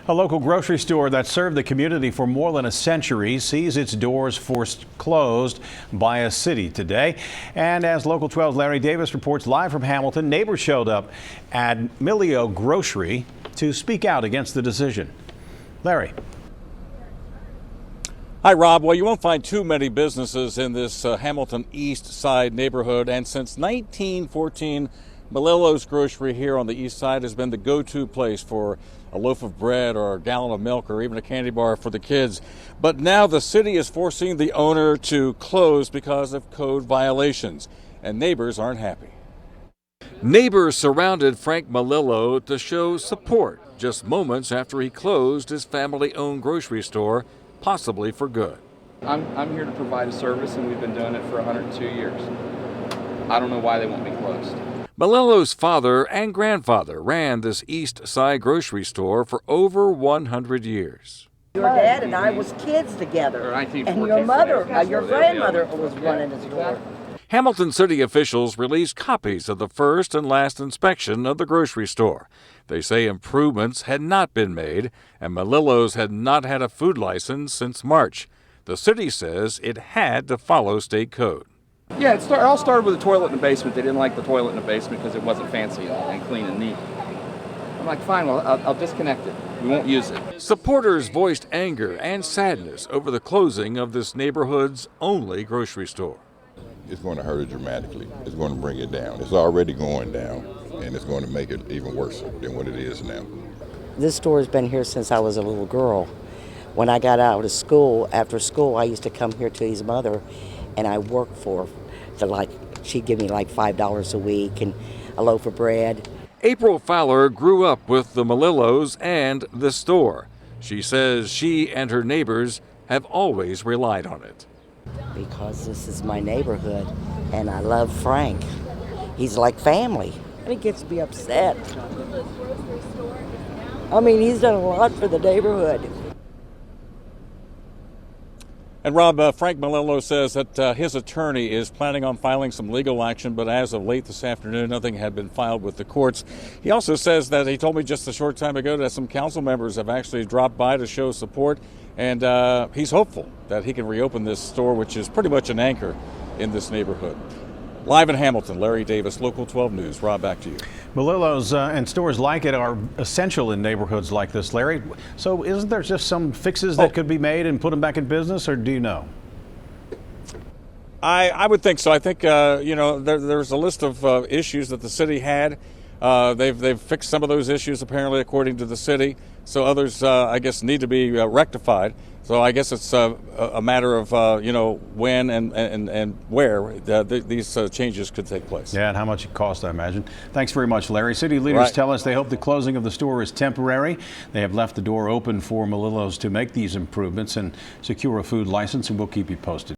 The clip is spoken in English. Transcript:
A local grocery store that served the community for more than a century sees its doors forced closed by a city today. And as Local 12's Larry Davis reports live from Hamilton, neighbors showed up at Milillo Grocery to speak out against the decision. Larry. Hi, Rob. Well, you won't find too many businesses in this Hamilton East Side neighborhood. And since 1914, Melillo's Grocery here on the east side has been the go-to place for a loaf of bread or a gallon of milk or even a candy bar for the kids. But now the city is forcing the owner to close because of code violations, and neighbors aren't happy. Neighbors surrounded Frank Milillo to show support just moments after he closed his family-owned grocery store, possibly for good. I'm here to provide a service, and we've been doing it for 102 years. I don't know why they want me closed. Melillo's father and grandfather ran this East Side grocery store for over 100 years. Your dad and I was kids together, and your mother, your grandmother was running the store. Hamilton city officials released copies of the first and last inspection of the grocery store. They say improvements had not been made, and Melillo's had not had a food license since March. The city says it had to follow state code. Yeah, it all started with a toilet in the basement. They didn't like the toilet in the basement because it wasn't fancy and clean and neat. I'm like, fine, well, I'll disconnect it. We won't use it. Supporters voiced anger and sadness over the closing of this neighborhood's only grocery store. It's going to hurt it dramatically. It's going to bring it down. It's already going down, and it's going to make it even worse than what it is now. This store has been here since I was a little girl. When I got out of school, after school, I used to come here to his mother, and I worked for she'd give me like $5 a week and a loaf of bread. April Fowler grew up with the Melillos and the store. She says she and her neighbors have always relied on it. Because this is my neighborhood, and I love Frank. He's like family, and he gets me upset. I mean, he's done a lot for the neighborhood. And Rob, Frank Milillo says that his attorney is planning on filing some legal action, but as of late this afternoon, nothing had been filed with the courts. He also says that he told me just a short time ago that some council members have actually dropped by to show support, and he's hopeful that he can reopen this store, which is pretty much an anchor in this neighborhood. Live in Hamilton, Larry Davis, Local 12 News. Rob, back to you. Melillo's and stores like it are essential in neighborhoods like this, Larry. So isn't there just some fixes that could be made and put them back in business, or do you know? I would think so. I think, there's a list of issues that the city had. They've fixed some of those issues, apparently, according to the city. So others, I guess, need to be rectified. So I guess it's a matter of, when and where these changes could take place. Yeah, and how much it costs, I imagine. Thanks very much, Larry. City leaders tell us they hope the closing of the store is temporary. They have left the door open for Melillo's to make these improvements and secure a food license, and we'll keep you posted.